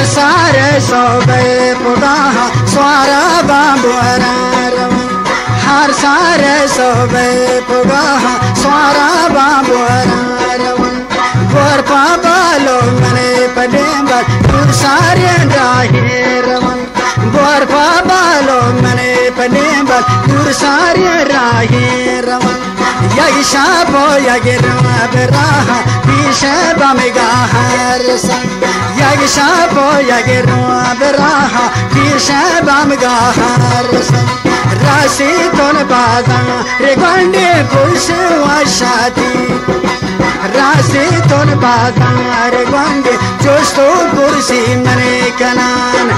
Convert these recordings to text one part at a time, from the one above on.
हर सारे सोबे पुगाहा स्वारा बाबुरा हर सारे सोबे पुगाहा स्वारा बाबुरा गोर पाबालो मने पडेंबर दूर सारे राहिरवन गोर पाबालो मने पडेंबर दूर सारे राहिरवन यही शाबो यगिरवा बराहा पीछे बमगाहर संग यही शाबो यगिरवा बराहा पीछे बमगाहर संग राशि तोन बाजा रेगंडे पुरुष वाशाती राशि तोन बाजा रेगंडे जोस्तो पुरुषी मने कनान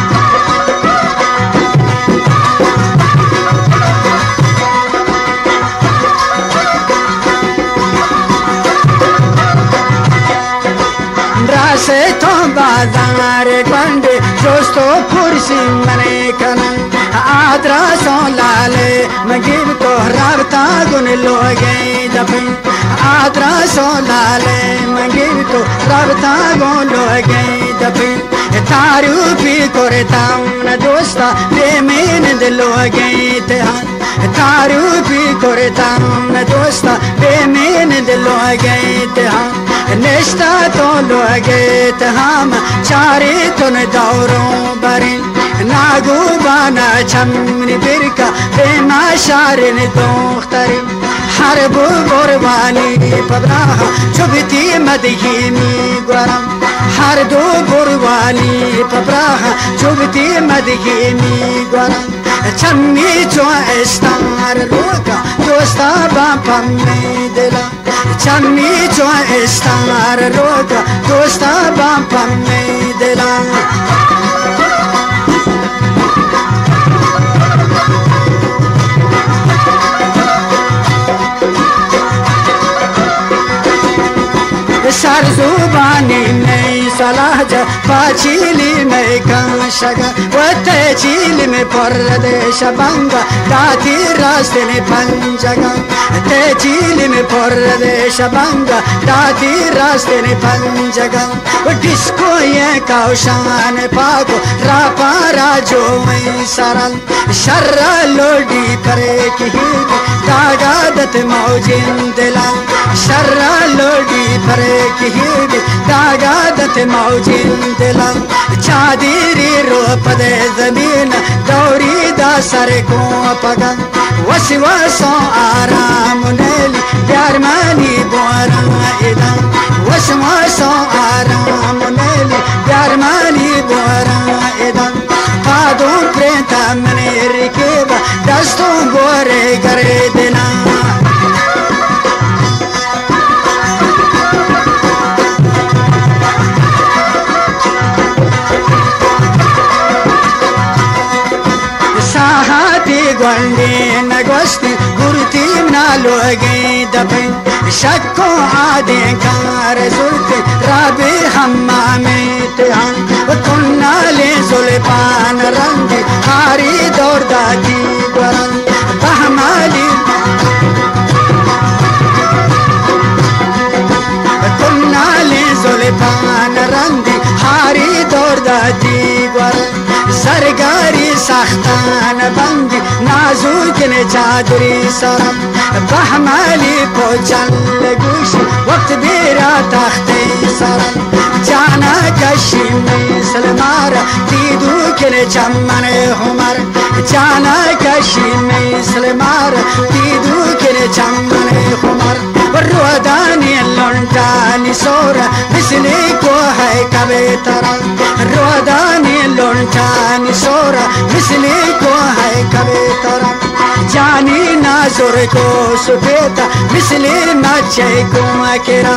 राशि तो बाजार गंडे जोस्तो पुरुषी मने कनान आदरा सो लाले मगिब तो रावता गुन लो गई दफे आदरा सो लाले मगिब तो रावता गुन लो गई दफे तारू भी करता न दोस्ता बेमेन दिलो गई तेहान तारू भी करता न दोस्ता बेमेन दिलो गई तेहान निष्ठा तो लो गए तहाम चारे तो न दौरों बरें नागू बाना चमनी बिरका बेमा शारिन दोख्तरी हर बो बुरवानी पबराहा चुभती मदहीनी गुरम हर दो बुरवानी पबराहा चुभती मदहीनी गुरम चम्मी चो इस्तार रोका दोस्ता बापम में दिला चम्मी चो इस्तार रोका दोस्ता बापम में दिला सर जुबानी नहीं सलाह जा पाचीली में काशगा वते चीली में परदेश बंगा दाती रास्ते ने पंजगा ते चीली में परदेश बंगा दाती रास्ते ने पंजगा डिस्को ये कौशान पाको रापा राजो में सरल शर्रा लोडी परे की दागादत मौजिन दिला शर्रा लोडी परे की दागादत मौजिन दिला चादीरी रोप दे जमीन दौरी दा सर को पगा वसवसो आराम नेली प्यार मानी बोरा इदा वसवसो आराम नेली प्यार मानी बोरा इदा पादों प्रेता मने रिकेबा दस्तों गोरे करे दिला गोंडे नगोस्ती गुरुती ना लो गई दफे शक्को आदे कार जुल्फे राबे हम्मा में तिहान कुन्ना ले जुल्फान रंग हारी दौड़ दादी गुरन बहमाली कुन्ना ले जुल्फान रंग हारी दौड़ दादी गुरन सरगारी सख्तान बंदी नाजुक ने चादरी सरम बहमाली को चल गुश वक्त बेरा तख्ते सरम जाना कशी में सलमारा तीदू के चमन हुमर जाना कशी में सलमारा तीदू के चमन हुमर रोदानी लुंटानी सोरा मिसली को है कबे तरह रोदानी लुंटानी सोरा मिसली को है कबे तरह जानी नाजुर को सुफेता मिसली नचे को अकेरा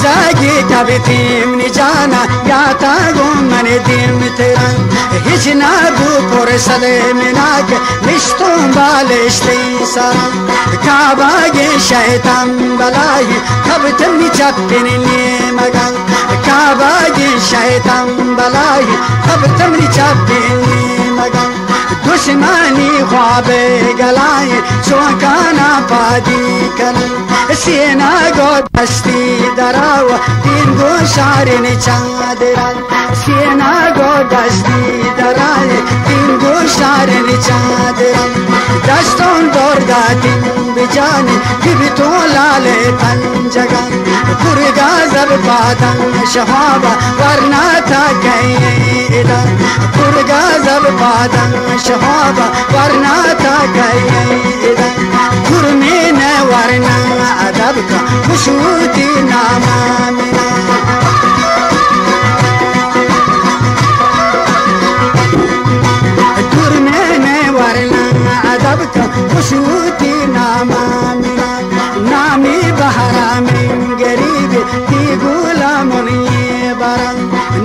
जागी कभी थीम नि जाना या तागो मने दीम तेरा हिजना बुपुर सदे मिनाक निश्तों बालिश्ती सारा काबागे शैतान बलाई कब तनी चप्पिनी मगा काबागे शैतान बलाई कब तनी चप्पिनी मगा دشمنی خواب گلای چوکانا پادی کنن سینا گو دستی دراو دین گو شارن چادران سینا گو دستی درای دین گو شارن چادران دستون دور دادین بجانی بی تو لاله پنجگان پرگا زب پادن شهابا ورنا تا گئیدا پرگا زب پادن شهابا ورنا تا گئیدا گرمین ورنا ادب کا خوشودی نامامنا گرمین ورنا ادب کا خوشودی نامامنا نامی بحرامین گریب تی غلامونی بران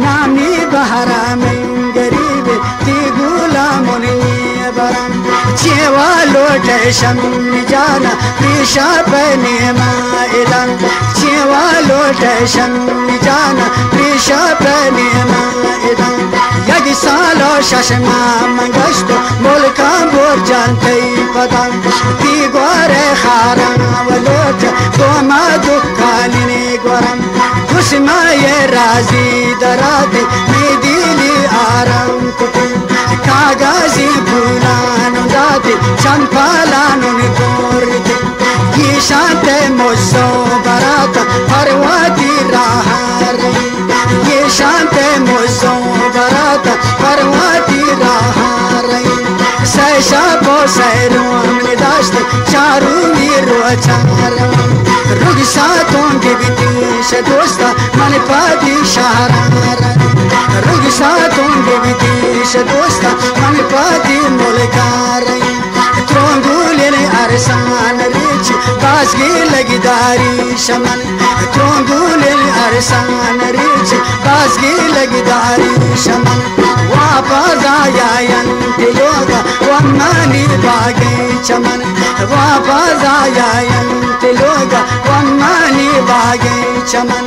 نامی بحرامین گریب تی غلامونی بران چیوالو ٹیشم جانا پیشا پنی مائدان چیوالو ٹیشم جانا پیشا پنی مائدان یکی سالو ششما منگشتو ملکا بور جانتی پدان تی گواره خارم ولوت گوما دکانینی گورم دشمای رازی دراتی میدیلی آرام کتی کاغازی پولانو داتی چنپالانو نگورتی یہ شانت مزو براتا پروادی راہاری یہ شانت مزو براتا پروادی راہاری سیشا پو سیروم نداشت چارو میرو چارم رگ ساتون کی بیتیش دوستا من پادی شهرارا رگ ساتون کی بیتیش دوستا من پادی ملکاری ترونگولی ارسان ریچ بازگی لگی داری شمن ترونگولی ارسان ریچ بازگی لگی داری شمن واپس آیا تلوگا ومانی باگی چمن واپس آیا تلوگا ومانی باگی چمن